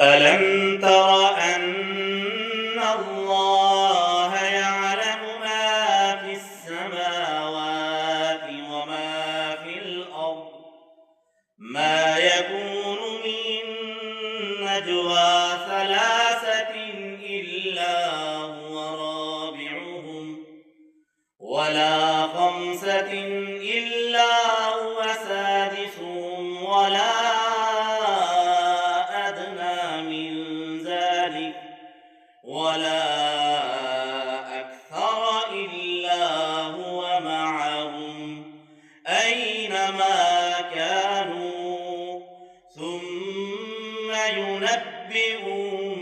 ألم تر أن الله يعلم ما في السماوات وما في الأرض ما يكون من نجوى ثلاثة إلا هو رابعهم ولا خمسة إلا هو سادسهم ولا أدنى من ذلك ولا أكثر إلا هو معهم أينما كانوا ثم ينبئهم